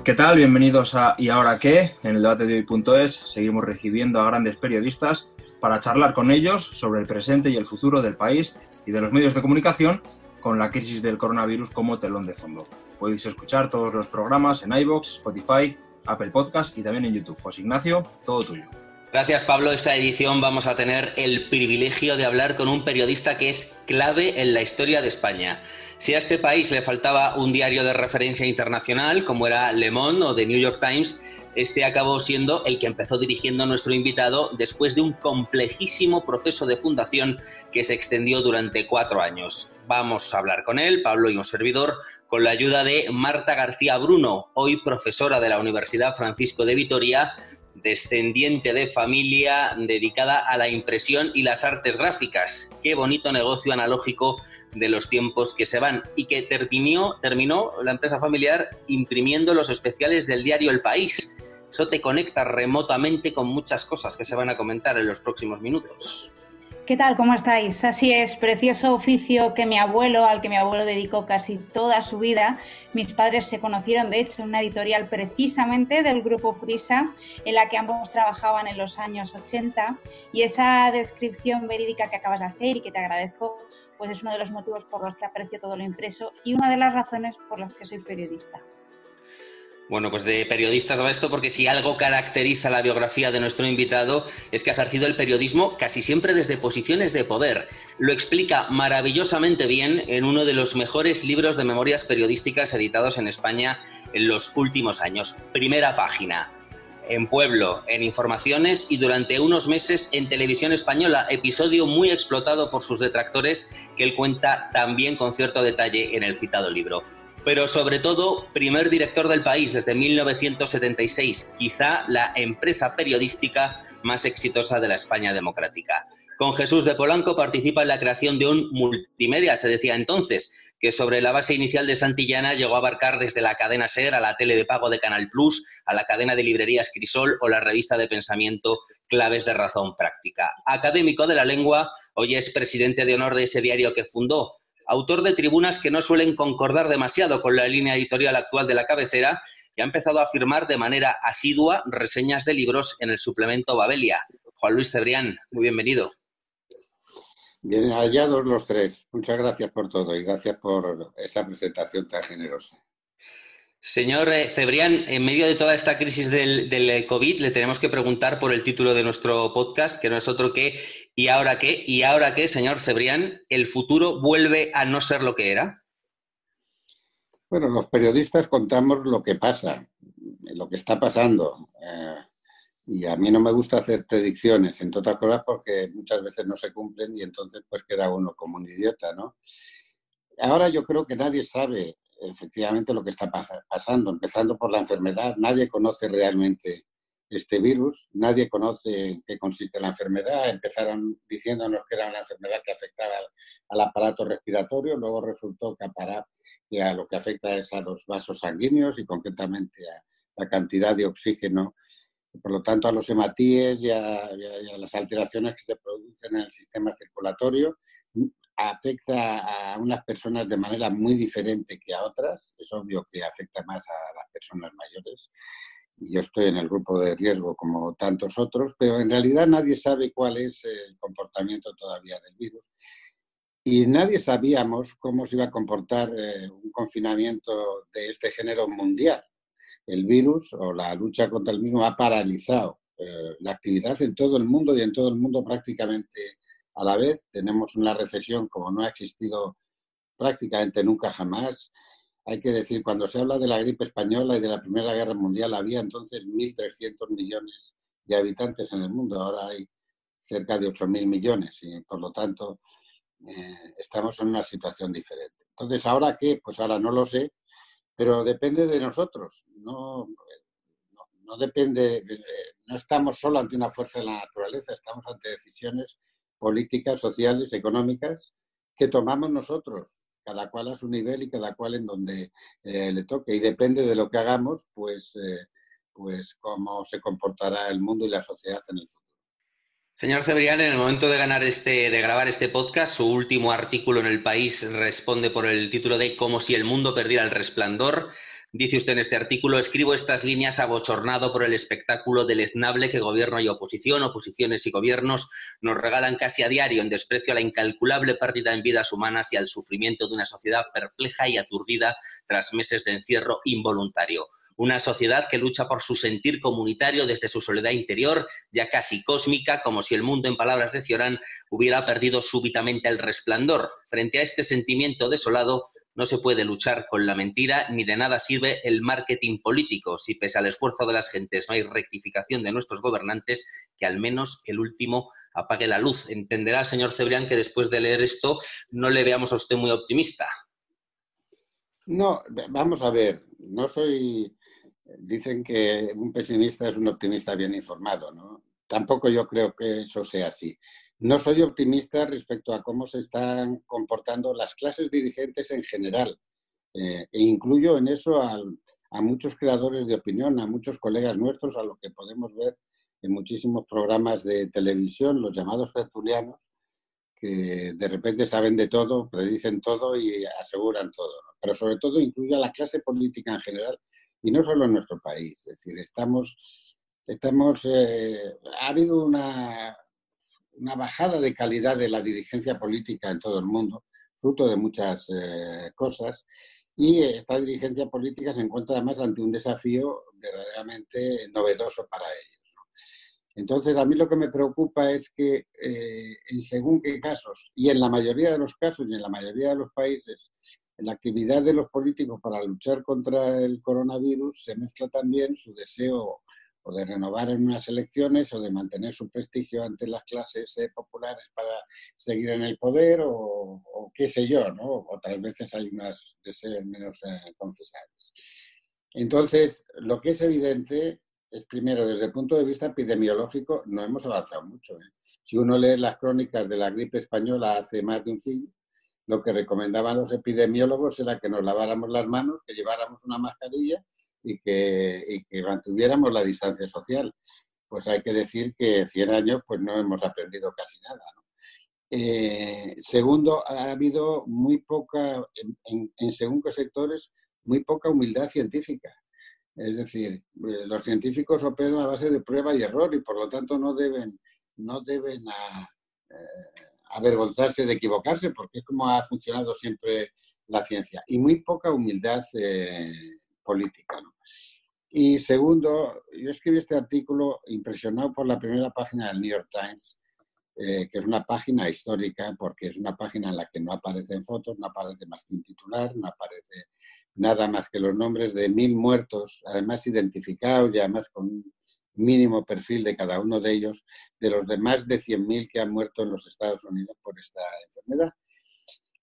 ¿Qué tal? Bienvenidos a ¿Y ahora qué? En el debate de hoy.es seguimos recibiendo a grandes periodistas para charlar con ellos sobre el presente y el futuro del país y de los medios de comunicación con la crisis del coronavirus como telón de fondo. Podéis escuchar todos los programas en iVoox, Spotify, Apple Podcast y también en YouTube. José Ignacio, todo tuyo. Gracias, Pablo. Esta edición vamos a tener el privilegio de hablar con un periodista que es clave en la historia de España. Si a este país le faltaba un diario de referencia internacional, como era Le Monde o The New York Times, este acabó siendo el que empezó dirigiendo a nuestro invitado después de un complejísimo proceso de fundación que se extendió durante 4 años. Vamos a hablar con él, Pablo y un servidor, con la ayuda de Marta García Bruno, hoy profesora de la Universidad Francisco de Vitoria, descendiente de familia dedicada a la impresión y las artes gráficas. Qué bonito negocio analógico de los tiempos que se van, y que terminó la empresa familiar imprimiendo los especiales del diario El País. Eso te conecta remotamente con muchas cosas que se van a comentar en los próximos minutos. ¿Qué tal? ¿Cómo estáis? Así es, precioso oficio que al que mi abuelo dedicó casi toda su vida. Mis padres se conocieron, de hecho, en una editorial precisamente del Grupo Prisa, en la que ambos trabajaban en los años 80, y esa descripción verídica que acabas de hacer y que te agradezco, pues es uno de los motivos por los que aprecio todo lo impreso y una de las razones por las que soy periodista. Bueno, pues de periodistas va esto, porque si algo caracteriza la biografía de nuestro invitado es que ha ejercido el periodismo casi siempre desde posiciones de poder. Lo explica maravillosamente bien en uno de los mejores libros de memorias periodísticas editados en España en los últimos años. Primera Página, en Pueblo, en Informaciones y durante unos meses en Televisión Española, episodio muy explotado por sus detractores que él cuenta también con cierto detalle en el citado libro. Pero sobre todo, primer director del País desde 1976, quizá la empresa periodística más exitosa de la España democrática. Con Jesús de Polanco participa en la creación de un multimedia, se decía entonces, que sobre la base inicial de Santillana llegó a abarcar desde la cadena SER a la tele de pago de Canal Plus, a la cadena de librerías Crisol o la revista de pensamiento Claves de Razón Práctica. Académico de la lengua, hoy es presidente de honor de ese diario que fundó. Autor de tribunas que no suelen concordar demasiado con la línea editorial actual de la cabecera, y ha empezado a firmar de manera asidua reseñas de libros en el suplemento Babelia. Juan Luis Cebrián, muy bienvenido. Bien hallados los tres. Muchas gracias por todo y gracias por esa presentación tan generosa. Señor Cebrián, en medio de toda esta crisis del COVID, le tenemos que preguntar por el título de nuestro podcast, que no es otro que ¿y ahora qué? ¿Y ahora qué, señor Cebrián? ¿El futuro vuelve a no ser lo que era? Bueno, los periodistas contamos lo que pasa, lo que está pasando. Y a mí no me gusta hacer predicciones, entre otras cosas porque muchas veces no se cumplen y entonces pues queda uno como un idiota, ¿no? Ahora yo creo que nadie sabe efectivamente lo que está pasando, empezando por la enfermedad. Nadie conoce realmente este virus, nadie conoce en qué consiste la enfermedad. Empezaron diciéndonos que era una enfermedad que afectaba al aparato respiratorio, luego resultó que a lo que afecta es a los vasos sanguíneos y concretamente a la cantidad de oxígeno, por lo tanto a los hematíes y a las alteraciones que se producen en el sistema circulatorio. Afecta a unas personas de manera muy diferente que a otras. Es obvio que afecta más a las personas mayores. Yo estoy en el grupo de riesgo como tantos otros, pero en realidad nadie sabe cuál es el comportamiento todavía del virus. Y nadie sabíamos cómo se iba a comportar un confinamiento de este género mundial. El virus o la lucha contra el mismo ha paralizado la actividad en todo el mundo y en todo el mundo prácticamente a la vez. Tenemos una recesión como no ha existido prácticamente nunca jamás. Hay que decir, cuando se habla de la gripe española y de la Primera Guerra Mundial, había entonces 1.300 millones de habitantes en el mundo. Ahora hay cerca de 8.000 millones y, por lo tanto, estamos en una situación diferente. Entonces, ¿ahora qué? Pues ahora no lo sé, pero depende de nosotros. No depende, no estamos solo ante una fuerza de la naturaleza, estamos ante decisiones políticas, sociales, económicas, que tomamos nosotros, cada cual a su nivel y cada cual en donde le toque. Y depende de lo que hagamos, pues cómo se comportará el mundo y la sociedad en el futuro. Señor Cebrián, en el momento de grabar este podcast, su último artículo en El País responde por el título de Como si el mundo perdiera el resplandor. Dice usted en este artículo: escribo estas líneas abochornado por el espectáculo deleznable que gobierno y oposición, oposiciones y gobiernos nos regalan casi a diario en desprecio a la incalculable pérdida en vidas humanas y al sufrimiento de una sociedad perpleja y aturdida tras meses de encierro involuntario. Una sociedad que lucha por su sentir comunitario desde su soledad interior, ya casi cósmica, como si el mundo, en palabras de Cioran, hubiera perdido súbitamente el resplandor. Frente a este sentimiento desolado, no se puede luchar con la mentira, ni de nada sirve el marketing político. Si pese al esfuerzo de las gentes no hay rectificación de nuestros gobernantes, que al menos el último apague la luz. Entenderá, señor Cebrián, que después de leer esto no le veamos a usted muy optimista. No, vamos a ver, no soy... Dicen que un pesimista es un optimista bien informado, ¿no? Tampoco yo creo que eso sea así. No soy optimista respecto a cómo se están comportando las clases dirigentes en general. E incluyo en eso a muchos creadores de opinión, a muchos colegas nuestros, a lo que podemos ver en muchísimos programas de televisión, los llamados tertulianos, que de repente saben de todo, predicen todo y aseguran todo, ¿no? Pero sobre todo incluye a la clase política en general, y no solo en nuestro país. Es decir, ha habido una bajada de calidad de la dirigencia política en todo el mundo, fruto de muchas cosas, y esta dirigencia política se encuentra además ante un desafío verdaderamente novedoso para ellos, ¿no? Entonces, a mí lo que me preocupa es que en según qué casos, y en la mayoría de los casos y en la mayoría de los países, en la actividad de los políticos para luchar contra el coronavirus se mezcla también su deseo o de renovar en unas elecciones o de mantener su prestigio ante las clases populares para seguir en el poder o qué sé yo, ¿no? Otras veces hay unos deseos menos confesables. Entonces, lo que es evidente es, primero, desde el punto de vista epidemiológico, no hemos avanzado mucho, ¿eh? Si uno lee las crónicas de la gripe española hace más de un siglo, lo que recomendaban los epidemiólogos era que nos laváramos las manos, que lleváramos una mascarilla y que mantuviéramos la distancia social. Pues hay que decir que en 100 años pues no hemos aprendido casi nada, ¿no? Segundo, ha habido muy poca, en según qué sectores, muy poca humildad científica. Es decir, los científicos operan a base de prueba y error y por lo tanto no deben avergonzarse de equivocarse, porque es como ha funcionado siempre la ciencia. Y muy poca humildad política, ¿no? Y segundo, yo escribí este artículo impresionado por la primera página del New York Times, que es una página histórica, porque es una página en la que no aparecen fotos, no aparece más que un titular, no aparece nada más que los nombres de 1.000 muertos, además identificados y además con un mínimo perfil de cada uno de ellos, de los de más de 100.000 que han muerto en los Estados Unidos por esta enfermedad.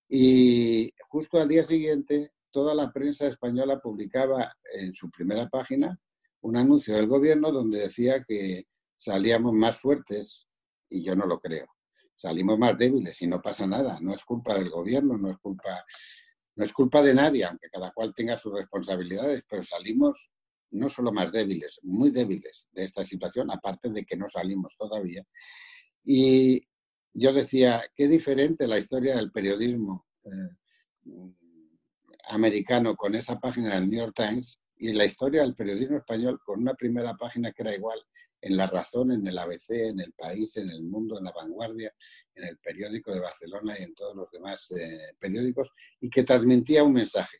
Y justo al día siguiente, toda la prensa española publicaba en su primera página un anuncio del gobierno donde decía que salíamos más fuertes, y yo no lo creo. Salimos más débiles y no pasa nada. No es culpa del gobierno, no es culpa de nadie, aunque cada cual tenga sus responsabilidades, pero salimos no solo más débiles, muy débiles de esta situación, aparte de que no salimos todavía. Y yo decía, qué diferente la historia del periodismo americano con esa página del New York Times y la historia del periodismo español con una primera página que era igual en La Razón, en el ABC, en El País, en El Mundo, en La Vanguardia, en El Periódico de Barcelona y en todos los demás periódicos, y que transmitía un mensaje.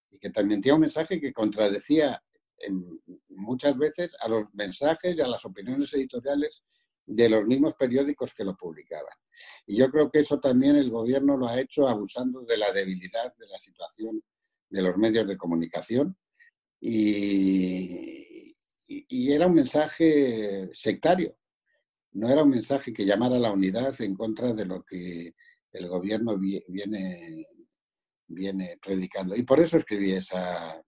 Y que transmitía un mensaje que contradecía muchas veces a los mensajes y a las opiniones editoriales de los mismos periódicos que lo publicaban. Y yo creo que eso también el gobierno lo ha hecho abusando de la debilidad de la situación de los medios de comunicación y era un mensaje sectario, no era un mensaje que llamara a la unidad en contra de lo que el gobierno viene predicando. Y por eso escribí esa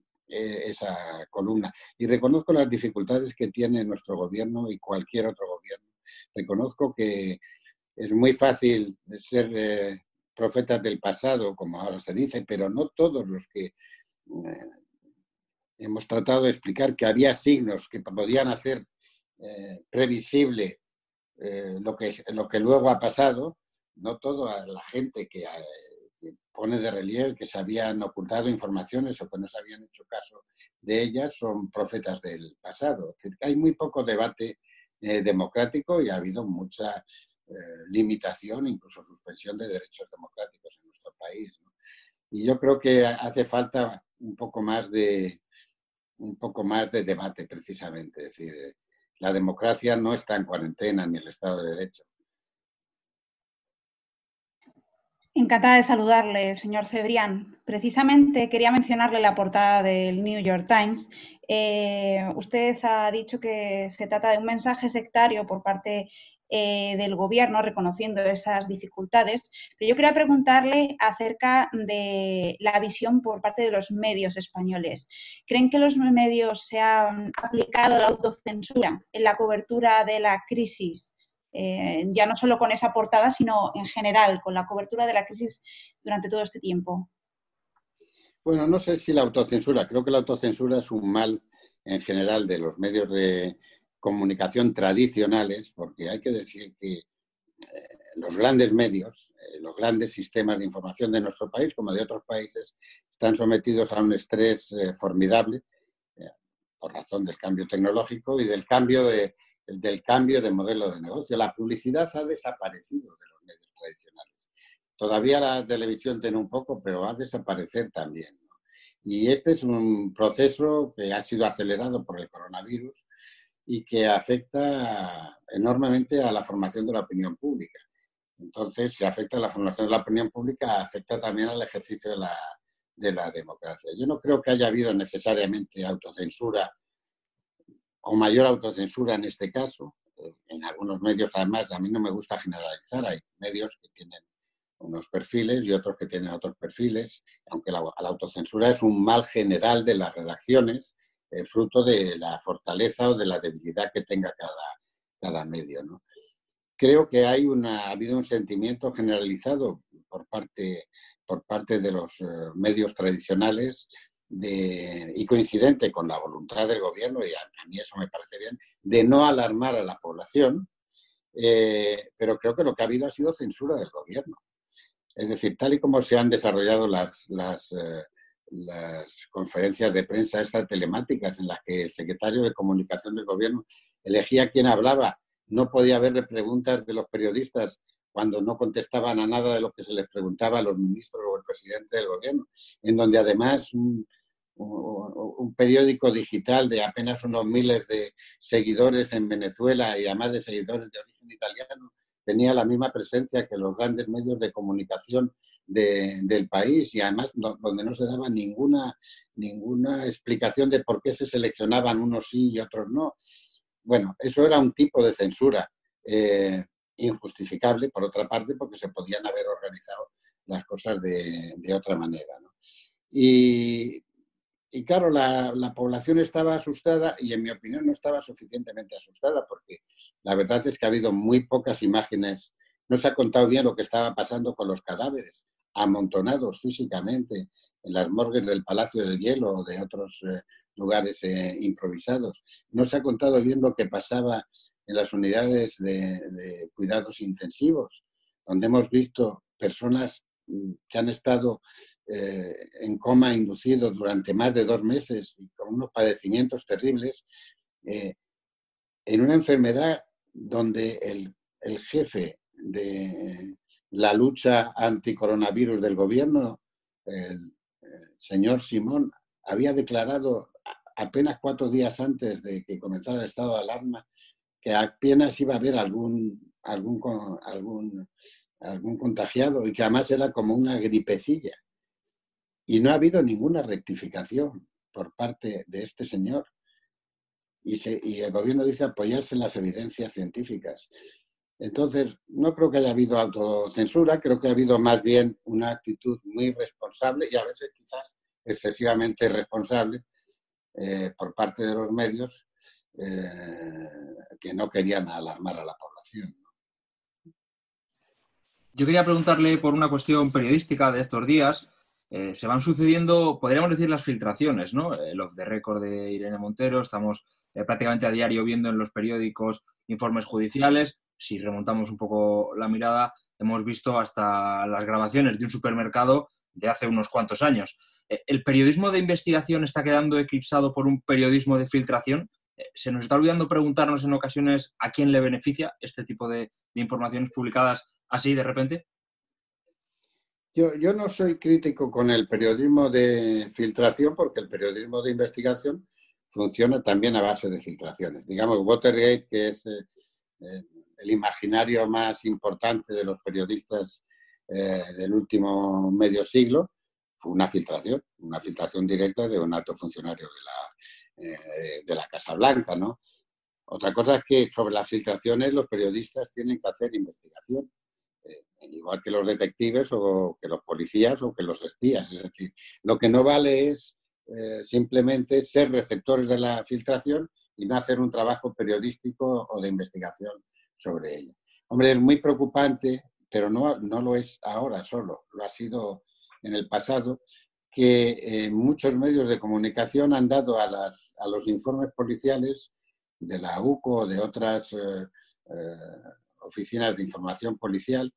columna. Y reconozco las dificultades que tiene nuestro gobierno y cualquier otro gobierno. Reconozco que es muy fácil ser profetas del pasado, como ahora se dice, pero no todos los que hemos tratado de explicar que había signos que podían hacer previsible lo que luego ha pasado, no toda la gente que pone de relieve que se habían ocultado informaciones o que no se habían hecho caso de ellas son profetas del pasado. Es decir, hay muy poco debate democrático y ha habido mucha limitación, incluso suspensión de derechos democráticos en nuestro país, ¿no? Y yo creo que hace falta un poco más de debate, precisamente. Es decir, la democracia no está en cuarentena ni el Estado de Derecho. Encantada de saludarle, señor Cebrián. Precisamente quería mencionarle la portada del New York Times. Usted ha dicho que se trata de un mensaje sectario por parte del gobierno, reconociendo esas dificultades. Pero yo quería preguntarle acerca de la visión por parte de los medios españoles. ¿Creen que los medios se han aplicado la autocensura en la cobertura de la crisis? Ya no solo con esa portada, sino en general, con la cobertura de la crisis durante todo este tiempo. Bueno, no sé si la autocensura, creo que la autocensura es un mal en general de los medios de comunicación tradicionales, porque hay que decir que los grandes medios, los grandes sistemas de información de nuestro país, como de otros países, están sometidos a un estrés formidable por razón del cambio tecnológico y del cambio de modelo de negocio. La publicidad ha desaparecido de los medios tradicionales. Todavía la televisión tiene un poco, pero va a desaparecer también, ¿no? Y este es un proceso que ha sido acelerado por el coronavirus y que afecta enormemente a la formación de la opinión pública. Entonces, si afecta a la formación de la opinión pública, afecta también al ejercicio de la democracia. Yo no creo que haya habido necesariamente autocensura o mayor autocensura en este caso. En algunos medios, además, a mí no me gusta generalizar, hay medios que tienen unos perfiles y otros que tienen otros perfiles, aunque la autocensura es un mal general de las redacciones, fruto de la fortaleza o de la debilidad que tenga cada medio, ¿no? Creo que ha habido un sentimiento generalizado por parte de los medios tradicionales y coincidente con la voluntad del gobierno, y a mí eso me parece bien, de no alarmar a la población, pero creo que lo que ha habido ha sido censura del gobierno. Es decir, tal y como se han desarrollado las conferencias de prensa estas telemáticas en las que el secretario de Comunicación del gobierno elegía quién hablaba, no podía haber preguntas de los periodistas cuando no contestaban a nada de lo que se les preguntaba a los ministros o el presidente del gobierno, en donde además un periódico digital de apenas unos miles de seguidores en Venezuela y además de seguidores de origen italiano, tenía la misma presencia que los grandes medios de comunicación del país y además donde no se daba ninguna explicación de por qué se seleccionaban unos sí y otros no. Bueno, eso era un tipo de censura injustificable, por otra parte, porque se podían haber organizado las cosas de otra manera, ¿no? Y claro, la población estaba asustada y en mi opinión no estaba suficientemente asustada porque la verdad es que ha habido muy pocas imágenes, no se ha contado bien lo que estaba pasando con los cadáveres amontonados físicamente en las morgues del Palacio del Hielo o de otros lugares improvisados. No se ha contado bien lo que pasaba en las unidades de cuidados intensivos, donde hemos visto personas que han estado en coma inducido durante más de 2 meses y con unos padecimientos terribles, en una enfermedad donde el jefe de la lucha anticoronavirus del gobierno, el señor Simón, había declarado apenas 4 días antes de que comenzara el estado de alarma que apenas iba a haber algún contagiado y que además era como una gripecilla. Y no ha habido ninguna rectificación por parte de este señor. Y el gobierno dice apoyarse en las evidencias científicas. Entonces, no creo que haya habido autocensura, creo que ha habido más bien una actitud muy responsable y a veces quizás excesivamente responsable por parte de los medios que no querían alarmar a la población. Yo quería preguntarle por una cuestión periodística de estos días. Se van sucediendo, podríamos decir, las filtraciones, ¿no? El off the record de Irene Montero, estamos prácticamente a diario viendo en los periódicos informes judiciales. Si remontamos un poco la mirada, hemos visto hasta las grabaciones de un supermercado de hace unos cuantos años. ¿El periodismo de investigación está quedando eclipsado por un periodismo de filtración? ¿Se nos está olvidando preguntarnos en ocasiones a quién le beneficia este tipo de informaciones publicadas así de repente? Yo no soy crítico con el periodismo de filtración porque el periodismo de investigación funciona también a base de filtraciones. Digamos, Watergate, que es el imaginario más importante de los periodistas del último medio siglo, fue una filtración directa de un alto funcionario de la Casa Blanca, ¿no? Otra cosa es que sobre las filtraciones los periodistas tienen que hacer investigación, igual que los detectives o que los policías o que los espías. Es decir, lo que no vale es simplemente ser receptores de la filtración y no hacer un trabajo periodístico o de investigación sobre ella. Hombre, es muy preocupante, pero no lo es ahora solo, lo ha sido en el pasado, que muchos medios de comunicación han dado a los informes policiales de la UCO o de otras oficinas de información policial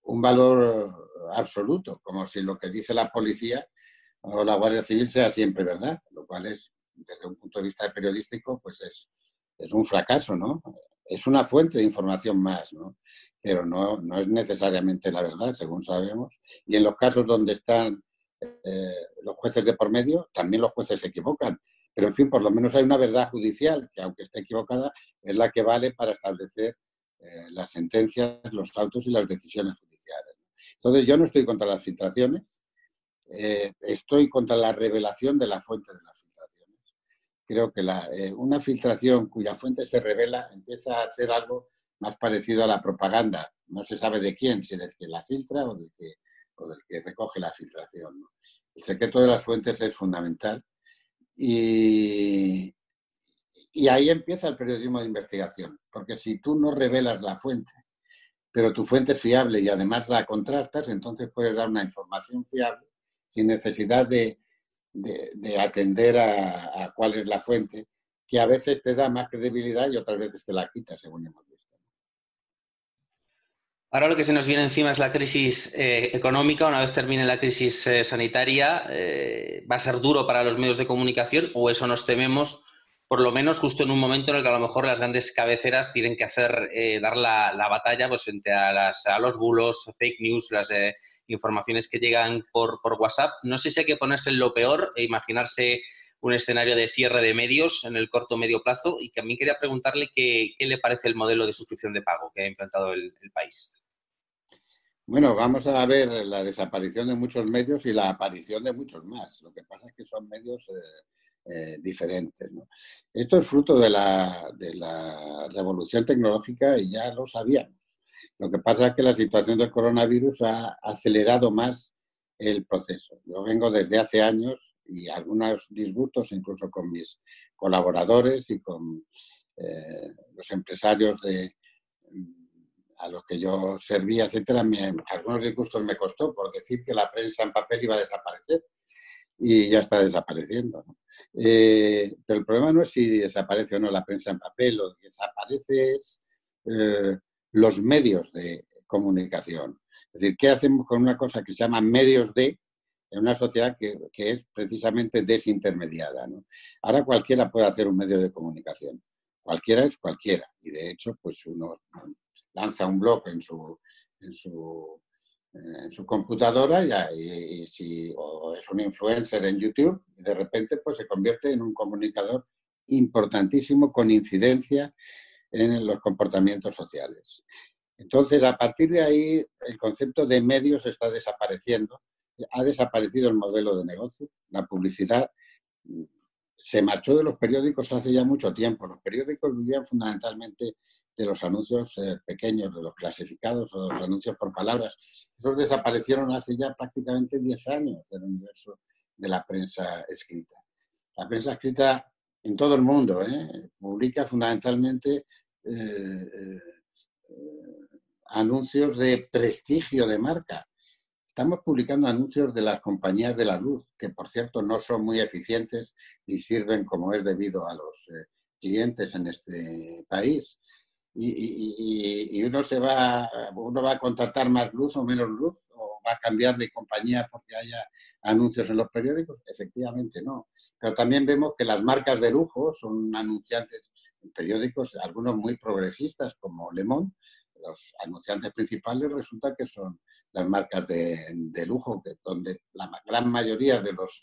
un valor absoluto, como si lo que dice la policía o la Guardia Civil sea siempre verdad, lo cual es, desde un punto de vista periodístico, pues es un fracaso, ¿no? Es una fuente de información más, ¿no? Pero no es necesariamente la verdad, según sabemos. Y en los casos donde están los jueces de por medio, también los jueces se equivocan. Pero, en fin, por lo menos hay una verdad judicial, que aunque esté equivocada, es la que vale para establecer las sentencias, los autos y las decisiones judiciales. Entonces, yo no estoy contra las filtraciones, estoy contra la revelación de la fuente de las filtraciones. Creo que una filtración cuya fuente se revela empieza a ser algo más parecido a la propaganda. No se sabe de quién, si del que la filtra o del que recoge la filtración, ¿no? El secreto de las fuentes es fundamental y ahí empieza el periodismo de investigación, porque si tú no revelas la fuente, pero tu fuente es fiable y además la contrastas, entonces puedes dar una información fiable sin necesidad de atender a cuál es la fuente, que a veces te da más credibilidad y otras veces te la quita, según hemos visto. Ahora lo que se nos viene encima es la crisis económica. Una vez termine la crisis sanitaria, va a ser duro para los medios de comunicación, o eso nos tememos, por lo menos justo en un momento en el que a lo mejor las grandes cabeceras tienen que dar la batalla pues, frente a los bulos, fake news, las informaciones que llegan por WhatsApp. No sé si hay que ponerse en lo peor e imaginarse un escenario de cierre de medios en el corto o medio plazo, y también quería preguntarle qué le parece el modelo de suscripción de pago que ha implantado el país. Bueno, vamos a ver la desaparición de muchos medios y la aparición de muchos más. Lo que pasa es que son medios diferentes, ¿no? Esto es fruto de la revolución tecnológica y ya lo sabíamos. Lo que pasa es que la situación del coronavirus ha acelerado más el proceso. Yo vengo desde hace años y algunos disgustos incluso con mis colaboradores y con los empresarios a los que yo servía, etcétera. Algunos disgustos me costó por decir que la prensa en papel iba a desaparecer y ya está desapareciendo, ¿no? Pero el problema no es si desaparece o no la prensa en papel, lo que desaparece es los medios de comunicación. Es decir, ¿qué hacemos con una cosa que se llama medios en una sociedad que es precisamente desintermediada, ¿no? Ahora cualquiera puede hacer un medio de comunicación. Cualquiera es cualquiera. Y de hecho, pues uno lanza un blog en su computadora o es un influencer en YouTube y de repente pues se convierte en un comunicador importantísimo con incidencia en los comportamientos sociales. Entonces, a partir de ahí, el concepto de medios está desapareciendo. Ha desaparecido el modelo de negocio. La publicidad se marchó de los periódicos hace ya mucho tiempo. Los periódicos vivían fundamentalmente de los anuncios pequeños, de los clasificados o de los anuncios por palabras. Esos desaparecieron hace ya prácticamente 10 años del universo de la prensa escrita. La prensa escrita en todo el mundo publica fundamentalmente anuncios de prestigio de marca. Estamos publicando anuncios de las compañías de la luz, que por cierto no son muy eficientes ni sirven como es debido a los clientes en este país. y uno va a contratar más luz o menos luz, o va a cambiar de compañía porque haya anuncios en los periódicos. Efectivamente no. Pero también vemos que las marcas de lujo son anunciantes en periódicos, algunos muy progresistas como Le Monde. Los anunciantes principales resulta que son las marcas de lujo, donde la gran mayoría de los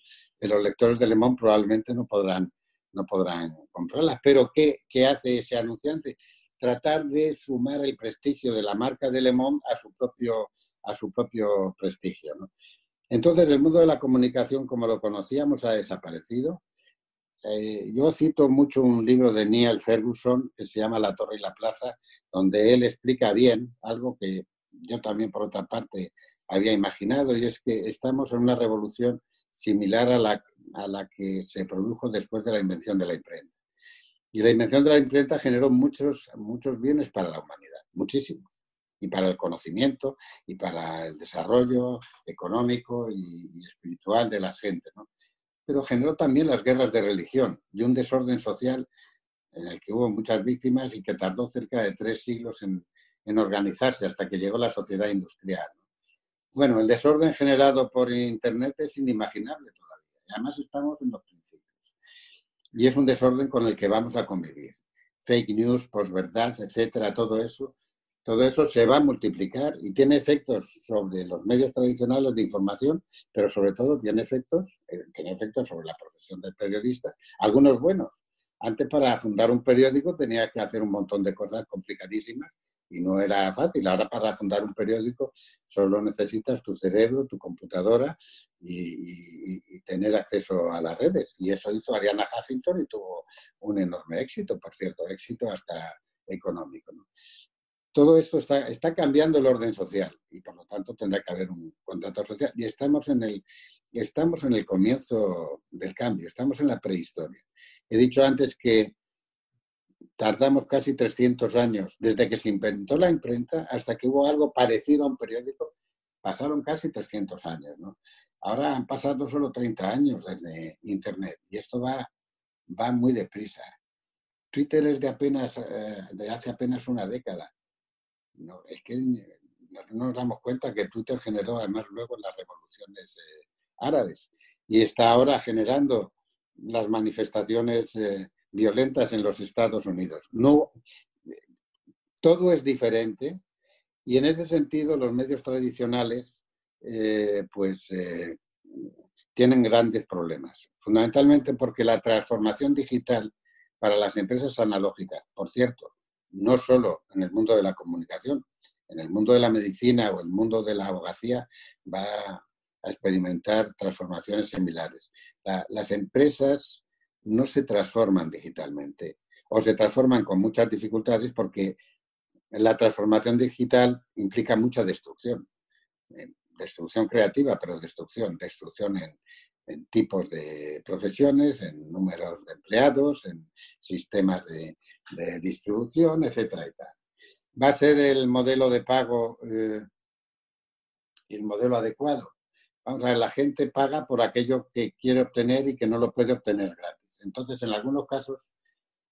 lectores de Le Monde probablemente no podrán comprarlas. Pero ¿qué hace ese anunciante? Tratar de sumar el prestigio de la marca de Le Monde a su propio prestigio, ¿no? Entonces, el mundo de la comunicación, como lo conocíamos, ha desaparecido. Yo cito mucho un libro de Neil Ferguson que se llama La Torre y la Plaza, donde él explica bien algo que yo también, por otra parte, había imaginado, y es que estamos en una revolución similar a la que se produjo después de la invención de la imprenta. Y la invención de la imprenta generó muchos bienes para la humanidad, muchísimos, y para el conocimiento, y para el desarrollo económico y espiritual de las gentes, ¿no? Pero generó también las guerras de religión y un desorden social en el que hubo muchas víctimas y que tardó cerca de 3 siglos en organizarse hasta que llegó la sociedad industrial. Bueno, el desorden generado por Internet es inimaginable todavía. Además, estamos en los principios. Y es un desorden con el que vamos a convivir. Fake news, posverdad, etcétera, todo eso se va a multiplicar y tiene efectos sobre los medios tradicionales de información, pero sobre todo tiene efectos sobre la profesión del periodista, algunos buenos. Antes, para fundar un periódico tenía que hacer un montón de cosas complicadísimas y no era fácil. Ahora, para fundar un periódico solo necesitas tu cerebro, tu computadora y tener acceso a las redes. Y eso hizo Arianna Huffington y tuvo un enorme éxito, por cierto, éxito hasta económico, ¿no? Todo esto está cambiando el orden social y, por lo tanto, tendrá que haber un contrato social. Y estamos en el comienzo del cambio, estamos en la prehistoria. He dicho antes que tardamos casi 300 años, desde que se inventó la imprenta hasta que hubo algo parecido a un periódico, pasaron casi 300 años, ¿no? Ahora han pasado solo 30 años desde Internet y esto va muy deprisa. Twitter es de hace apenas una década. No, es que no nos damos cuenta que Twitter generó además luego las revoluciones árabes y está ahora generando las manifestaciones violentas en los Estados Unidos. No, todo es diferente y en ese sentido los medios tradicionales tienen grandes problemas, fundamentalmente porque la transformación digital para las empresas analógicas, por cierto, no solo en el mundo de la comunicación, en el mundo de la medicina o el mundo de la abogacía va a experimentar transformaciones similares. Las empresas no se transforman digitalmente o se transforman con muchas dificultades porque la transformación digital implica mucha destrucción. Destrucción creativa, pero destrucción en tipos de profesiones, en números de empleados, en sistemas de distribución, etcétera y tal. ¿Va a ser el modelo de pago el modelo adecuado? Vamos a ver, la gente paga por aquello que quiere obtener y que no lo puede obtener gratis. Entonces, en algunos casos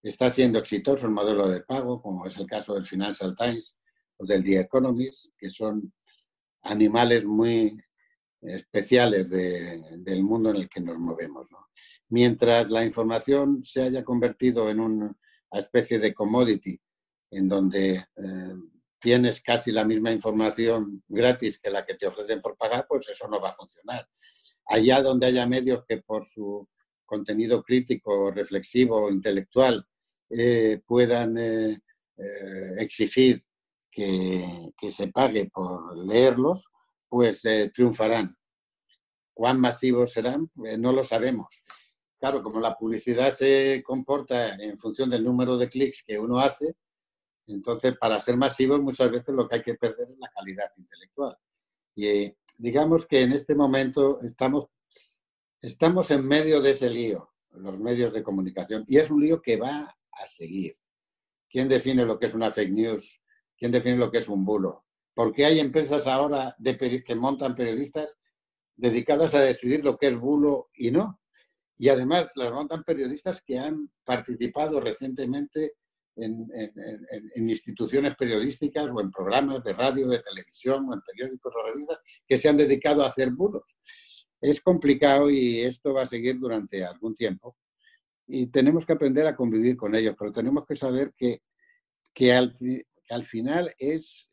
está siendo exitoso el modelo de pago, como es el caso del Financial Times o del The Economist, que son animales muy especiales del mundo en el que nos movemos, ¿no? Mientras la información se haya convertido en una especie de commodity, en donde tienes casi la misma información gratis que la que te ofrecen por pagar, pues eso no va a funcionar. Allá donde haya medios que por su contenido crítico, reflexivo, intelectual, puedan exigir que se pague por leerlos, pues triunfarán. ¿Cuán masivos serán? No lo sabemos. Claro, como la publicidad se comporta en función del número de clics que uno hace, entonces para ser masivos muchas veces lo que hay que perder es la calidad intelectual. Y digamos que en este momento estamos en medio de ese lío, los medios de comunicación, y es un lío que va a seguir. ¿Quién define lo que es una fake news? ¿Quién define lo que es un bulo? ¿Por qué hay empresas ahora que montan periodistas dedicadas a decidir lo que es bulo y no? Y además las montan periodistas que han participado recientemente en instituciones periodísticas o en programas de radio, de televisión o en periódicos o revistas que se han dedicado a hacer bulos. Es complicado y esto va a seguir durante algún tiempo y tenemos que aprender a convivir con ellos, pero tenemos que saber que al final es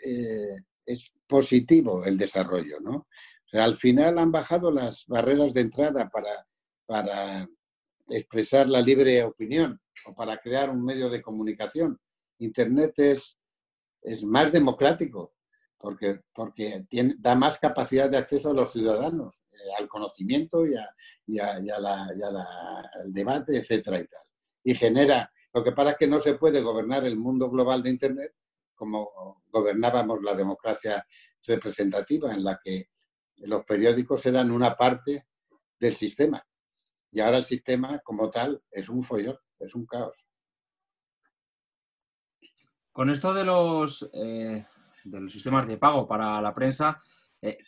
positivo el desarrollo, ¿no? O sea, al final han bajado las barreras de entrada para expresar la libre opinión o para crear un medio de comunicación. Internet es más democrático porque da más capacidad de acceso a los ciudadanos, al conocimiento y al debate, etcétera y tal. Y genera, lo que pasa es que no se puede gobernar el mundo global de Internet como gobernábamos la democracia representativa, en la que los periódicos eran una parte del sistema. Y ahora el sistema, como tal, es un follón, es un caos. Con esto de los sistemas de pago para la prensa,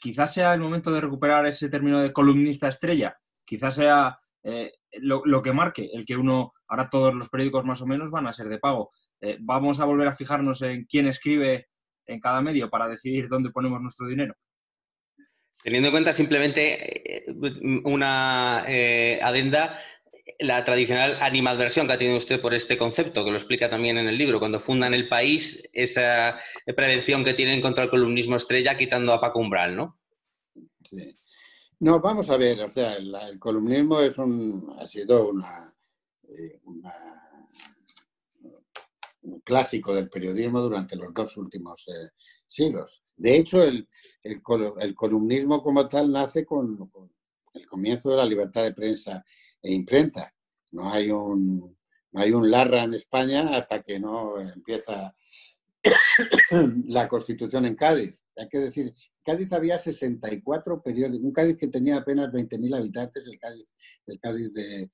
quizás sea el momento de recuperar ese término de columnista estrella. Quizás sea lo que marque el que ahora todos los periódicos más o menos van a ser de pago. ¿Vamos a volver a fijarnos en quién escribe en cada medio para decidir dónde ponemos nuestro dinero? Teniendo en cuenta simplemente una adenda, la tradicional animadversión que ha tenido usted por este concepto, que lo explica también en el libro, cuando fundan El País, esa prevención que tienen contra el columnismo estrella, quitando a Paco Umbral, ¿no? Sí. No, vamos a ver, o sea, el columnismo ha sido un clásico del periodismo durante los 2 últimos siglos. De hecho, el columnismo como tal nace con el comienzo de la libertad de prensa e imprenta. No hay un Larra en España hasta que no empieza la Constitución en Cádiz. Hay que decir, en Cádiz había 64 periódicos, un Cádiz que tenía apenas 20.000 habitantes, el Cádiz de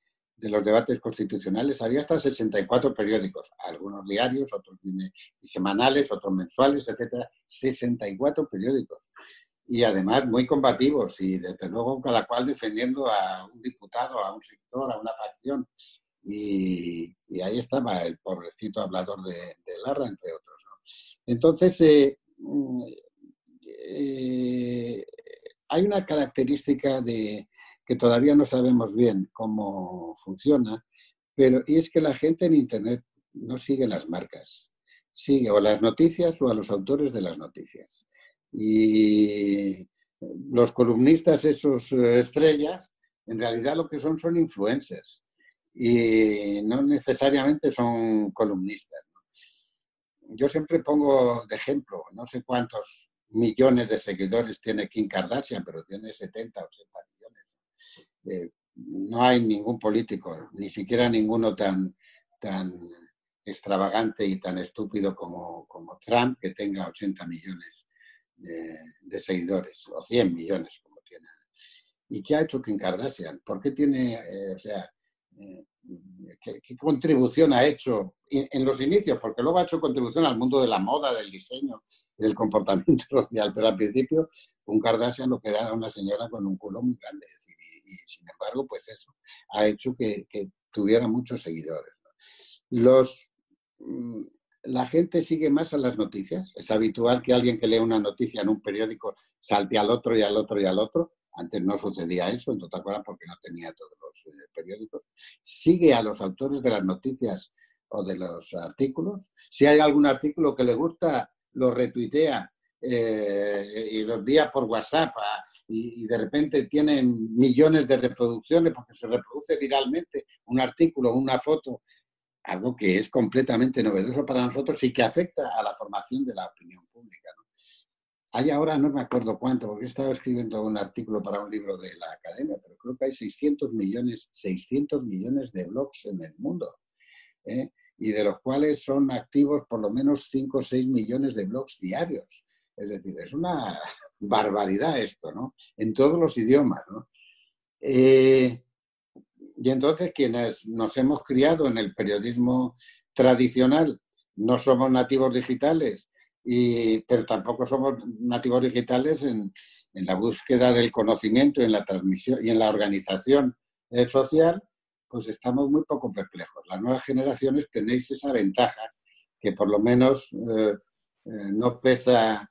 los debates constitucionales, había hasta 64 periódicos, algunos diarios, otros semanales, otros mensuales, etcétera, 64 periódicos. Y además muy combativos y desde luego cada cual defendiendo a un diputado, a un sector, a una facción. Y ahí estaba el pobrecito hablador de Larra, entre otros, ¿no? Entonces, hay una característica que todavía no sabemos bien cómo funciona, y es que la gente en Internet no sigue las marcas, sigue o las noticias o a los autores de las noticias. Y los columnistas, esos estrellas, en realidad lo que son influencers y no necesariamente son columnistas. Yo siempre pongo de ejemplo, no sé cuántos millones de seguidores tiene Kim Kardashian, pero tiene 70, 80 millones. No hay ningún político, ni siquiera ninguno tan extravagante y tan estúpido como Trump, que tenga 80 millones de seguidores, o 100 millones como tiene. ¿Y qué ha hecho Kim Kardashian? ¿Por qué tiene, qué contribución ha hecho en los inicios? Porque luego ha hecho contribución al mundo de la moda, del diseño, del comportamiento social, pero al principio un Kardashian lo que era una señora con un culo muy grande, es decir, y sin embargo, pues eso ha hecho que tuviera muchos seguidores, ¿no? La gente sigue más a las noticias. Es habitual que alguien que lee una noticia en un periódico salte al otro y al otro y al otro. Antes no sucedía eso, entre otras cosas porque no tenía todos los periódicos. Sigue a los autores de las noticias o de los artículos. Si hay algún artículo que le gusta, lo retuitea y lo envía por WhatsApp y de repente tienen millones de reproducciones porque se reproduce viralmente un artículo, una foto, algo que es completamente novedoso para nosotros y que afecta a la formación de la opinión pública, ¿no? Hay ahora, no me acuerdo cuánto, porque he estado escribiendo un artículo para un libro de la academia, pero creo que hay 600 millones de blogs en el mundo, y de los cuales son activos por lo menos 5 o 6 millones de blogs diarios. Es decir, es una barbaridad esto, ¿no? En todos los idiomas, ¿no? Y entonces quienes nos hemos criado en el periodismo tradicional no somos nativos digitales, pero tampoco somos nativos digitales en la búsqueda del conocimiento, en la transmisión y en la organización social, pues estamos muy poco perplejos. Las nuevas generaciones tenéis esa ventaja que por lo menos no pesa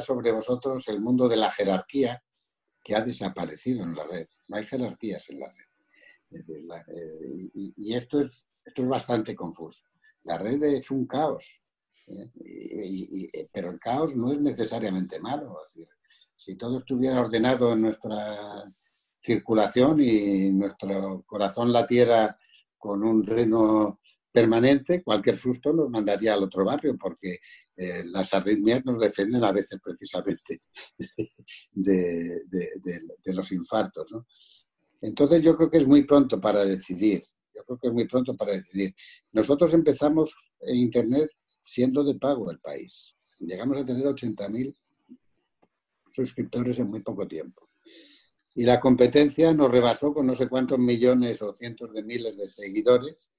sobre vosotros el mundo de la jerarquía, que ha desaparecido en la red. No hay jerarquías en la red. Es decir, y esto es bastante confuso. La red es un caos, pero el caos no es necesariamente malo. Es decir, si todo estuviera ordenado en nuestra circulación y nuestro corazón latiera con un ritmo permanente, cualquier susto nos mandaría al otro barrio, porque las arritmias nos defienden a veces precisamente de los infartos, ¿no? Entonces yo creo que es muy pronto para decidir. Nosotros empezamos en Internet siendo de pago el país. Llegamos a tener 80.000 suscriptores en muy poco tiempo. Y la competencia nos rebasó con no sé cuántos millones o cientos de miles de seguidores.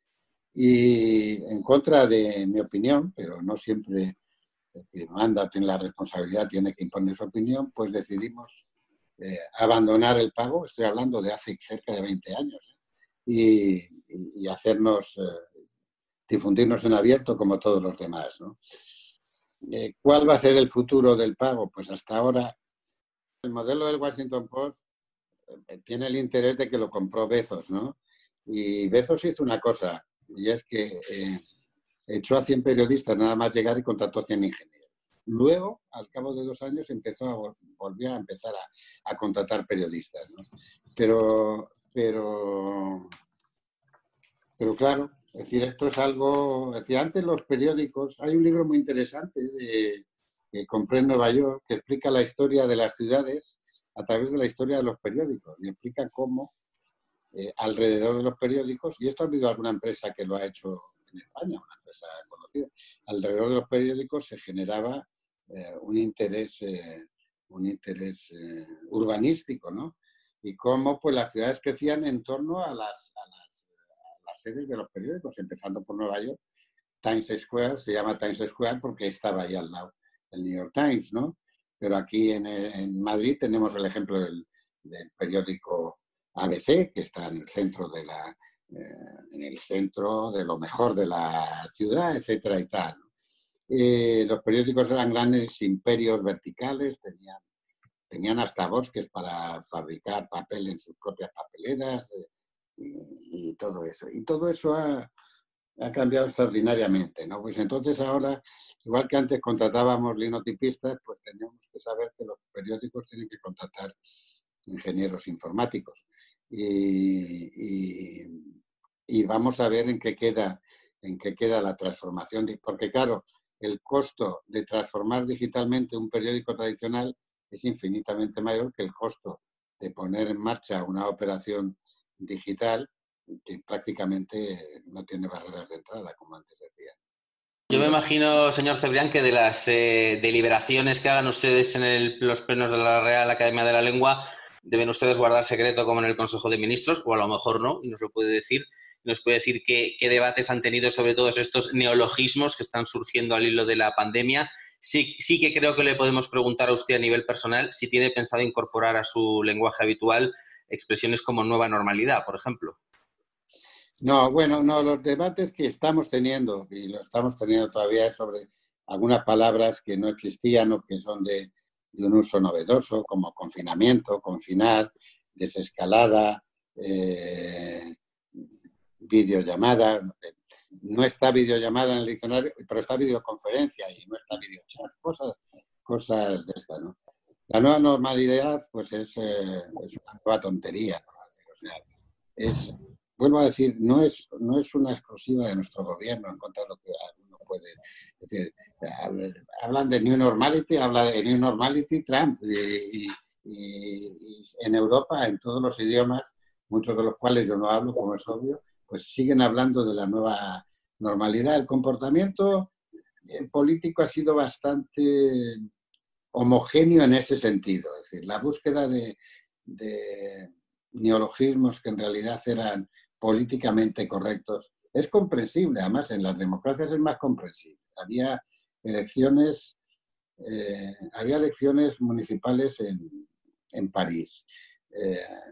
Y en contra de mi opinión, pero no siempre el que manda, tiene la responsabilidad, tiene que imponer su opinión, pues decidimos abandonar el pago. Estoy hablando de hace cerca de 20 años. Y hacernos, difundirnos en abierto como todos los demás, ¿no? ¿Cuál va a ser el futuro del pago? Pues hasta ahora el modelo del Washington Post tiene el interés de que lo compró Bezos, ¿no? Y Bezos hizo una cosa, y es que echó a 100 periodistas nada más llegar y contrató 100 ingenieros. Luego, al cabo de 2 años, volvió a empezar a contratar periodistas, ¿no? Pero claro, es decir, esto es algo... Es decir, antes los periódicos... Hay un libro muy interesante que compré en Nueva York que explica la historia de las ciudades a través de la historia de los periódicos y explica cómo alrededor de los periódicos, y esto ha habido alguna empresa que lo ha hecho en España, una empresa conocida, alrededor de los periódicos se generaba un interés urbanístico, ¿no? Y cómo pues las ciudades crecían en torno a las sedes de los periódicos, empezando por Nueva York. Times Square se llama Times Square porque estaba ahí al lado el New York Times, ¿no? Pero aquí en Madrid tenemos el ejemplo del periódico ABC, que está en el centro de lo mejor de la ciudad, etcétera y tal. Los periódicos eran grandes imperios verticales, tenían hasta bosques para fabricar papel en sus propias papeleras y todo eso. Y todo eso ha cambiado extraordinariamente, ¿no? Pues entonces ahora, igual que antes contratábamos linotipistas, pues tenemos que saber que los periódicos tienen que contratar ingenieros informáticos. Y vamos a ver en qué queda la transformación. Porque claro, el costo de transformar digitalmente un periódico tradicional es infinitamente mayor que el costo de poner en marcha una operación digital que prácticamente no tiene barreras de entrada, como antes decía. Yo me imagino, señor Cebrián, que de las deliberaciones que hagan ustedes en los plenos de la Real Academia de la Lengua deben ustedes guardar secreto como en el Consejo de Ministros, o a lo mejor no, y nos lo puede decir. Nos puede decir qué debates han tenido sobre todos estos neologismos que están surgiendo al hilo de la pandemia. Sí que creo que le podemos preguntar a usted a nivel personal si tiene pensado incorporar a su lenguaje habitual expresiones como nueva normalidad, por ejemplo. No, bueno, no, los debates que estamos teniendo, y lo estamos teniendo todavía, es sobre algunas palabras que no existían o que son de un uso novedoso, como confinamiento, confinar, desescalada, videollamada. No está videollamada en el diccionario, pero está videoconferencia y no está videochat, cosas de estas, ¿no? La nueva normalidad, pues es una nueva tontería, ¿no? O sea, vuelvo a decir, no es una exclusiva de nuestro gobierno, en contra de lo que alguno puede decir. Hablan de New Normality, habla de New Normality Trump, y en Europa, en todos los idiomas, muchos de los cuales yo no hablo, como es obvio, pues siguen hablando de la nueva normalidad. El comportamiento político ha sido bastante homogéneo en ese sentido, es decir, la búsqueda de neologismos que en realidad eran políticamente correctos es comprensible. Además, en las democracias es más comprensible. Había elecciones municipales en París.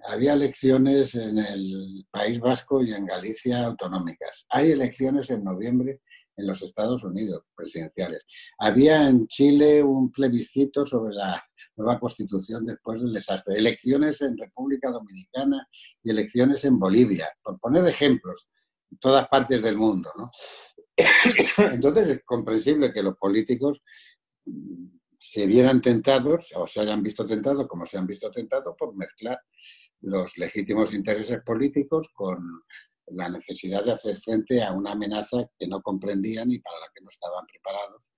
había elecciones en el País Vasco y en Galicia autonómicas. Hay elecciones en noviembre en los Estados Unidos, presidenciales. Había en Chile un plebiscito sobre la nueva constitución después del desastre. Elecciones en República Dominicana y elecciones en Bolivia, por poner ejemplos, en todas partes del mundo, ¿no? Entonces es comprensible que los políticos se vieran tentados o se hayan visto tentados, como se han visto tentados, por mezclar los legítimos intereses políticos con la necesidad de hacer frente a una amenaza que no comprendían y para la que no estaban preparados.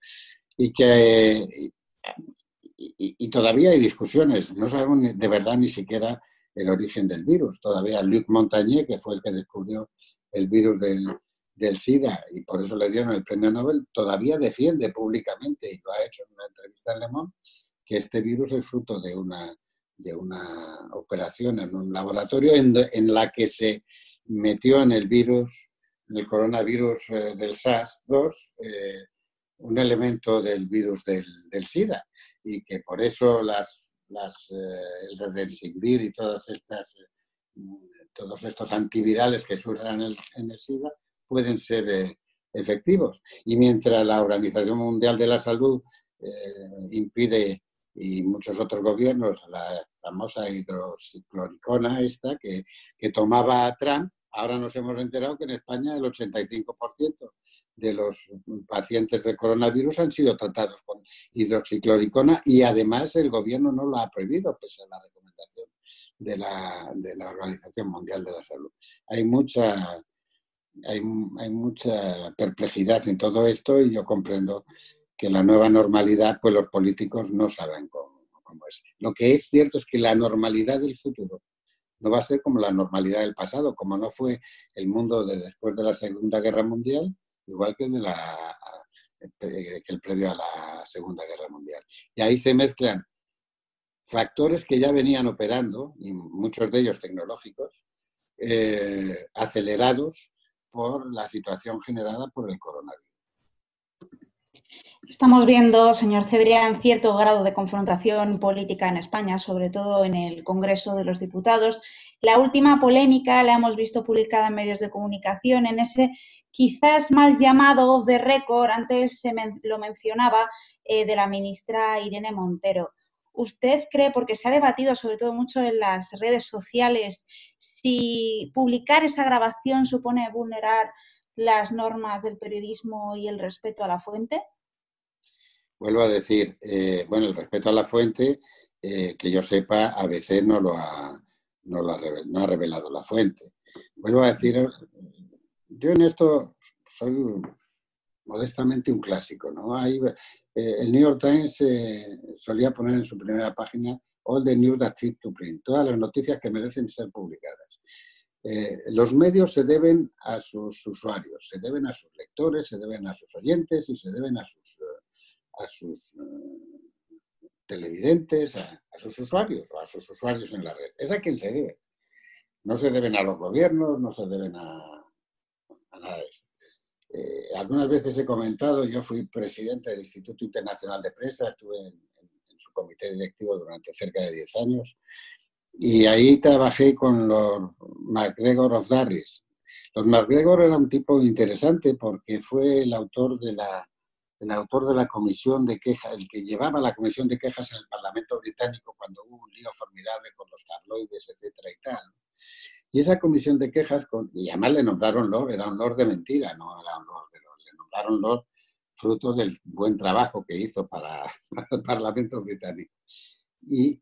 Y todavía hay discusiones, no sabemos de verdad ni siquiera el origen del virus. Todavía Luc Montagnier, que fue el que descubrió el virus del SIDA y por eso le dieron el premio Nobel, todavía defiende públicamente, y lo ha hecho en una entrevista en Le Monde, que este virus es fruto de una operación en un laboratorio en la que se metió en el virus, en el coronavirus del SARS-2, un elemento del virus del SIDA, y que por eso el Redensivir y todos estos antivirales que surgen en el SIDA pueden ser efectivos. Y mientras la Organización Mundial de la Salud impide, y muchos otros gobiernos, la famosa hidroxicloroquina esta que tomaba Trump, ahora nos hemos enterado que en España el 85% de los pacientes de coronavirus han sido tratados con hidroxicloroquina y además el gobierno no lo ha prohibido, pese a la recomendación de la Organización Mundial de la Salud. Hay mucha perplejidad en todo esto y yo comprendo que la nueva normalidad, pues los políticos no saben cómo es. Lo que es cierto es que la normalidad del futuro no va a ser como la normalidad del pasado, como no fue el mundo de después de la Segunda Guerra Mundial, igual que el previo a la Segunda Guerra Mundial. Y ahí se mezclan factores que ya venían operando, y muchos de ellos tecnológicos, acelerados por la situación generada por el coronavirus. Estamos viendo, señor Cebrián, cierto grado de confrontación política en España, sobre todo en el Congreso de los Diputados. La última polémica la hemos visto publicada en medios de comunicación en ese quizás mal llamado off the record, antes lo mencionaba, de la ministra Irene Montero. ¿Usted cree, porque se ha debatido sobre todo mucho en las redes sociales, si publicar esa grabación supone vulnerar las normas del periodismo y el respeto a la fuente? Vuelvo a decir, el respeto a la fuente, que yo sepa, ABC no ha revelado la fuente. Vuelvo a decir, yo en esto soy modestamente un clásico, ¿no? El New York Times solía poner en su primera página all the news that fit to print, todas las noticias que merecen ser publicadas. Los medios se deben a sus usuarios, se deben a sus lectores, se deben a sus oyentes y se deben a sus televidentes, a sus usuarios o a sus usuarios en la red. Es a quien se debe. No se deben a los gobiernos, no se deben a nada de eso. Algunas veces he comentado, yo fui presidente del Instituto Internacional de Prensa, estuve en su comité directivo durante cerca de 10 años y ahí trabajé con los MacGregor of Darris. Los MacGregor era un tipo interesante porque fue el autor de la comisión de quejas, el que llevaba la comisión de quejas en el Parlamento británico cuando hubo un lío formidable con los tabloides, etcétera y tal. Y esa comisión de quejas, y además le nombraron Lord, era un Lord de mentira, no era un Lord, pero le nombraron Lord fruto del buen trabajo que hizo para el Parlamento británico. Y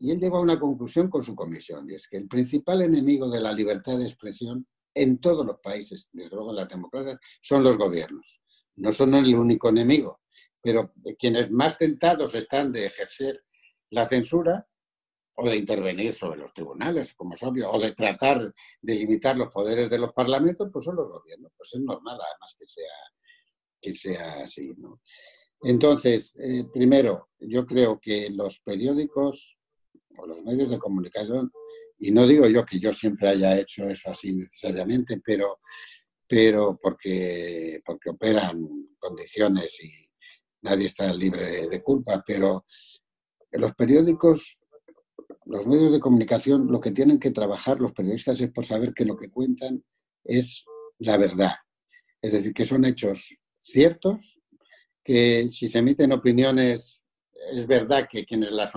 él llegó a una conclusión con su comisión, y es que el principal enemigo de la libertad de expresión en todos los países, desde luego en la democracia, son los gobiernos. No son el único enemigo, pero quienes más tentados están de ejercer la censura o de intervenir sobre los tribunales, como es obvio, o de tratar de limitar los poderes de los parlamentos, pues son los gobiernos. Pues es normal, además, que sea así, ¿no? Entonces, primero, yo creo que los periódicos o los medios de comunicación, y no digo yo que yo siempre haya hecho eso así necesariamente, pero porque operan condiciones y nadie está libre de culpa, pero los periódicos los medios de comunicación lo que tienen que trabajar los periodistas es por saber que lo que cuentan es la verdad. Es decir, que son hechos ciertos, que si se emiten opiniones, es verdad que quienes las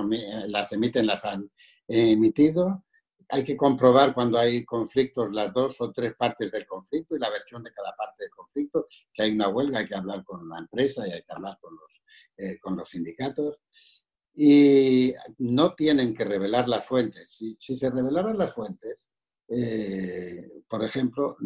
emiten las han emitido. Hay que comprobar cuando hay conflictos las 2 o 3 partes del conflicto y la versión de cada parte del conflicto. Si hay una huelga hay que hablar con la empresa y hay que hablar con los sindicatos. Y no tienen que revelar las fuentes. Si se revelaran las fuentes, por ejemplo,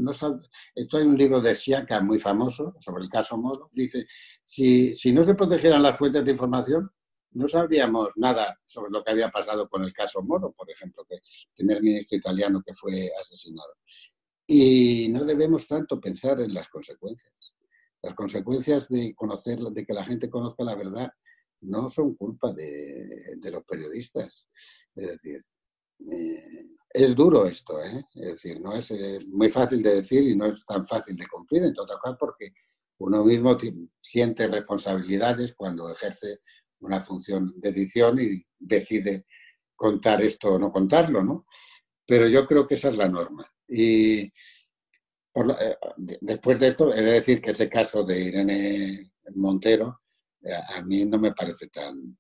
esto hay un libro de Sciacca muy famoso sobre el caso Moro. Dice, si no se protegieran las fuentes de información, no sabríamos nada sobre lo que había pasado con el caso Moro, por ejemplo, que el primer ministro italiano que fue asesinado. Y no debemos tanto pensar en las consecuencias. Las consecuencias de que la gente conozca la verdad no son culpa de los periodistas. Es decir, es duro esto, ¿eh? Es decir, no es muy fácil de decir y no es tan fácil de cumplir, en todo caso, porque uno mismo siente responsabilidades cuando ejerce una función de edición y decide contar esto o no contarlo, ¿no? Pero yo creo que esa es la norma. Y después de esto, he de decir que ese caso de Irene Montero a mí no me parece tan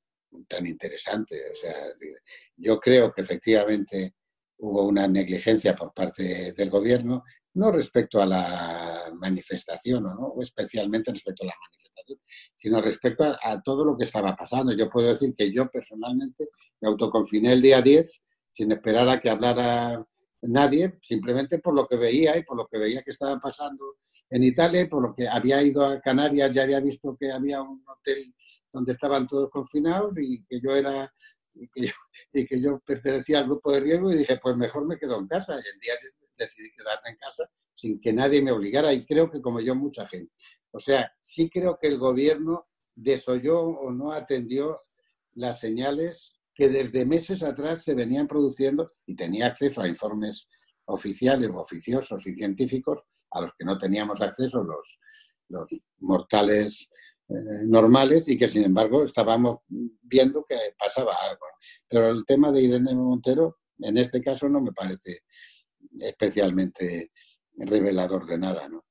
interesante. O sea, es decir, yo creo que efectivamente hubo una negligencia por parte del gobierno, no respecto a la manifestación, o especialmente respecto a la manifestación, sino respecto a todo lo que estaba pasando. Yo puedo decir que yo personalmente me autoconfiné el día 10 sin esperar a que hablara nadie, simplemente por lo que veía y por lo que veía que estaba pasando en Italia, por lo que había ido a Canarias, ya había visto que había un hotel donde estaban todos confinados y que yo pertenecía al grupo de riesgo y dije, pues mejor me quedo en casa. Y el día decidí quedarme en casa sin que nadie me obligara y creo que como yo mucha gente. O sea, sí creo que el gobierno desoyó o no atendió las señales que desde meses atrás se venían produciendo y tenía acceso a informes oficiales o oficiosos y científicos a los que no teníamos acceso los mortales normales y que sin embargo estábamos viendo que pasaba algo. Pero el tema de Irene Montero en este caso no me parece especialmente revelador de nada, ¿no?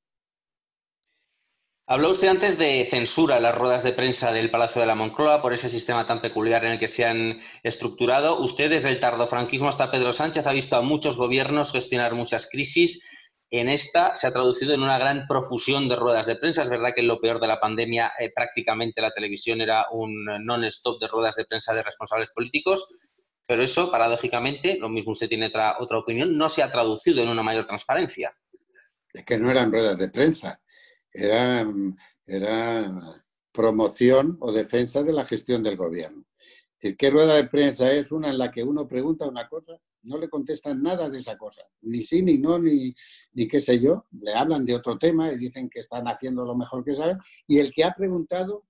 Habló usted antes de censura en las ruedas de prensa del Palacio de la Moncloa por ese sistema tan peculiar en el que se han estructurado. Usted, desde el tardofranquismo hasta Pedro Sánchez, ha visto a muchos gobiernos gestionar muchas crisis. En esta se ha traducido en una gran profusión de ruedas de prensa. Es verdad que en lo peor de la pandemia prácticamente la televisión era un non-stop de ruedas de prensa de responsables políticos, pero eso, paradójicamente, lo mismo usted tiene otra opinión, no se ha traducido en una mayor transparencia. Es que no eran ruedas de prensa. Era promoción o defensa de la gestión del gobierno. Es decir, ¿qué rueda de prensa es una en la que uno pregunta una cosa? No le contestan nada de esa cosa, ni sí, ni no, ni qué sé yo. Le hablan de otro tema y dicen que están haciendo lo mejor que saben y el que ha preguntado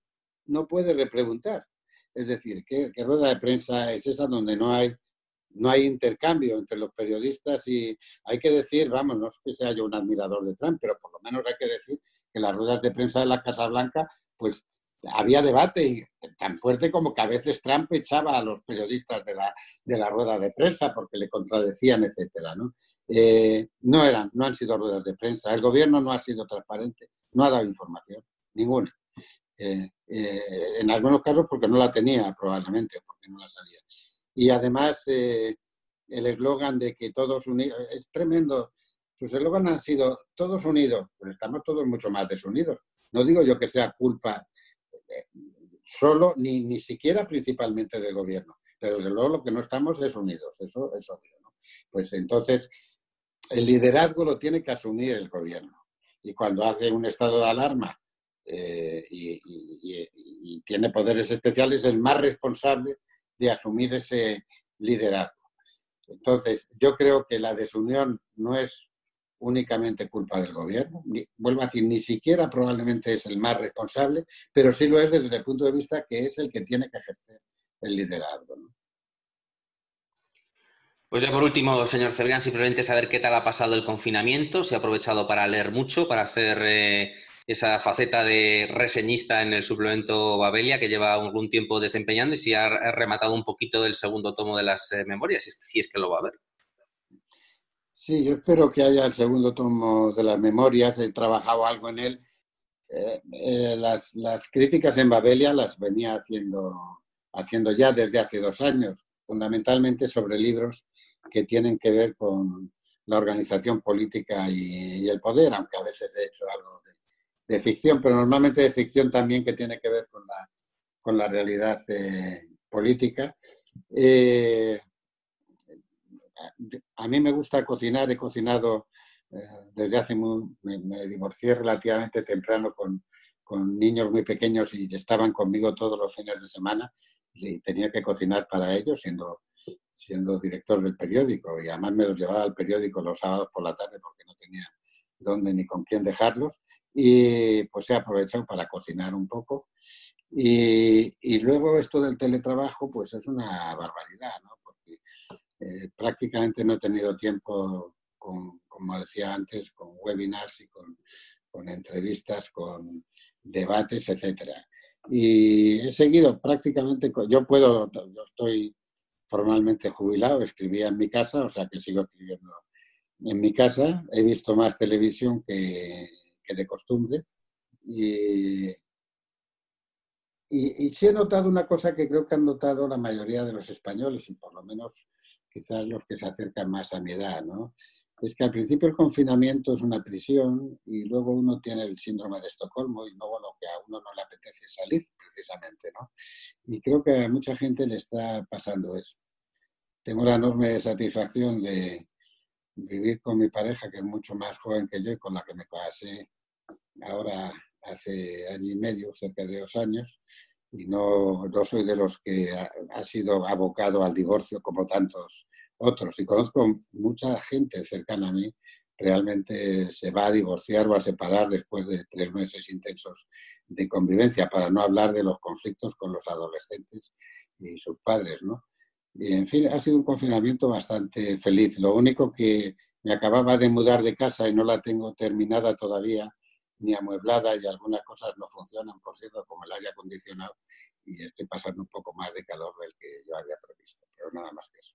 no puede repreguntar. Es decir, ¿qué rueda de prensa es esa donde no hay intercambio entre los periodistas? Y hay que decir, vamos, no es que sea yo un admirador de Trump, pero por lo menos hay que decir que en las ruedas de prensa de la Casa Blanca, pues había debate tan fuerte como que a veces Trump echaba a los periodistas de la rueda de prensa porque le contradecían, etcétera, ¿no? No han sido ruedas de prensa. El gobierno no ha sido transparente, no ha dado información, ninguna. En algunos casos porque no la tenía probablemente, porque no la sabía. Y además el eslogan de que todos unidos, es tremendo. Sus eslogan han sido todos unidos, pero estamos todos mucho más desunidos. No digo yo que sea culpa solo, ni siquiera principalmente del gobierno, pero desde luego lo que no estamos es unidos, eso es obvio, ¿no? Pues entonces el liderazgo lo tiene que asumir el gobierno y cuando hace un estado de alarma y tiene poderes especiales es más responsable de asumir ese liderazgo. Entonces yo creo que la desunión no es únicamente culpa del gobierno, vuelvo a decir, ni siquiera probablemente es el más responsable, pero sí lo es desde el punto de vista que es el que tiene que ejercer el liderazgo, ¿no? Pues ya por último, señor Cebrián, simplemente saber qué tal ha pasado el confinamiento, si ha aprovechado para leer mucho, para hacer esa faceta de reseñista en el suplemento Babelia que lleva algún tiempo desempeñando, y si ha rematado un poquito del segundo tomo de las memorias, si es que lo va a ver. Sí, yo espero que haya el segundo tomo de las memorias, he trabajado algo en él. Las críticas en Babelia las venía haciendo ya desde hace 2 años, fundamentalmente sobre libros que tienen que ver con la organización política y el poder, aunque a veces he hecho algo de ficción, pero normalmente de ficción también que tiene que ver con la realidad política. A mí me gusta cocinar, he cocinado desde hace me divorcié relativamente temprano con niños muy pequeños y estaban conmigo todos los fines de semana y tenía que cocinar para ellos siendo director del periódico, y además me los llevaba al periódico los sábados por la tarde porque no tenía dónde ni con quién dejarlos, y pues he aprovechado para cocinar un poco. Y luego esto del teletrabajo pues es una barbaridad, ¿no? Porque prácticamente no he tenido tiempo, como decía antes, con webinars y con entrevistas, con debates, etcétera. Y he seguido prácticamente, yo estoy formalmente jubilado, escribía en mi casa, o sea que sigo escribiendo en mi casa. He visto más televisión que de costumbre. Y sí he notado una cosa que creo que han notado la mayoría de los españoles, y por lo menos quizás los que se acercan más a mi edad, ¿no? Es que al principio el confinamiento es una prisión y luego uno tiene el síndrome de Estocolmo y luego lo que a uno no le apetece salir, precisamente, ¿no? Y creo que a mucha gente le está pasando eso. Tengo la enorme satisfacción de vivir con mi pareja, que es mucho más joven que yo y con la que me casé ahora hace 1 año y medio, cerca de 2 años, y no soy de los que ha sido abocado al divorcio como tantos otros. Y conozco mucha gente cercana a mí, realmente se va a divorciar o a separar después de 3 meses intensos de convivencia, para no hablar de los conflictos con los adolescentes y sus padres, ¿no? Y en fin, ha sido un confinamiento bastante feliz. Lo único que me acababa de mudar de casa y no la tengo terminada todavía, ni amueblada, y algunas cosas no funcionan, por cierto, como el aire acondicionado, y estoy pasando un poco más de calor del que yo había previsto, pero nada más que eso.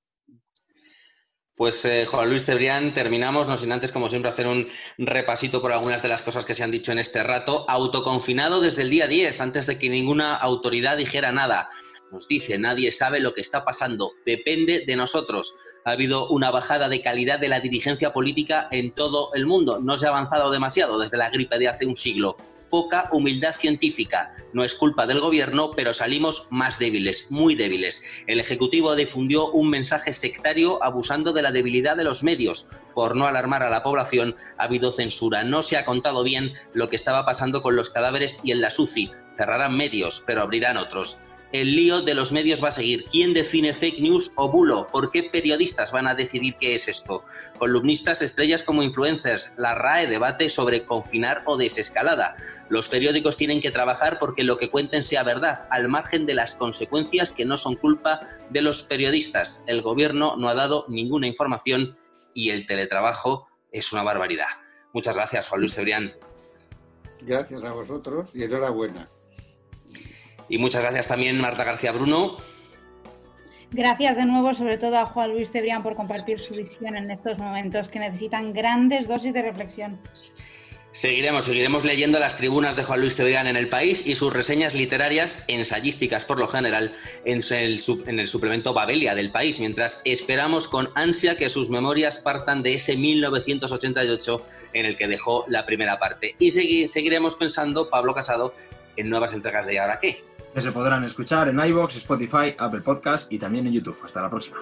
Pues Juan Luis Cebrián, terminamos, no sin antes, como siempre, hacer un repasito por algunas de las cosas que se han dicho en este rato. Autoconfinado desde el día 10, antes de que ninguna autoridad dijera nada. Nos dice, nadie sabe lo que está pasando, depende de nosotros. Ha habido una bajada de calidad de la dirigencia política en todo el mundo. No se ha avanzado demasiado desde la gripe de hace un siglo. Poca humildad científica. No es culpa del gobierno, pero salimos más débiles, muy débiles. El Ejecutivo difundió un mensaje sectario abusando de la debilidad de los medios. Por no alarmar a la población, ha habido censura. No se ha contado bien lo que estaba pasando con los cadáveres y en la UCI. Cerrarán medios, pero abrirán otros. El lío de los medios va a seguir. ¿Quién define fake news o bulo? ¿Por qué periodistas van a decidir qué es esto? Columnistas, estrellas como influencers. La RAE debate sobre confinar o desescalada. Los periódicos tienen que trabajar porque lo que cuenten sea verdad, al margen de las consecuencias que no son culpa de los periodistas. El gobierno no ha dado ninguna información y el teletrabajo es una barbaridad. Muchas gracias, Juan Luis Cebrián. Gracias a vosotros y enhorabuena. Y muchas gracias también, Marta García Bruno. Gracias de nuevo, sobre todo a Juan Luis Cebrián, por compartir su visión en estos momentos que necesitan grandes dosis de reflexión. Seguiremos leyendo las tribunas de Juan Luis Cebrián en El País y sus reseñas literarias, ensayísticas por lo general, en el suplemento Babelia del País, mientras esperamos con ansia que sus memorias partan de ese 1988 en el que dejó la primera parte. Y seguiremos pensando, Pablo Casado, en nuevas entregas de ¿Y ahora qué? Que se podrán escuchar en iVoox, Spotify, Apple Podcast y también en YouTube. Hasta la próxima.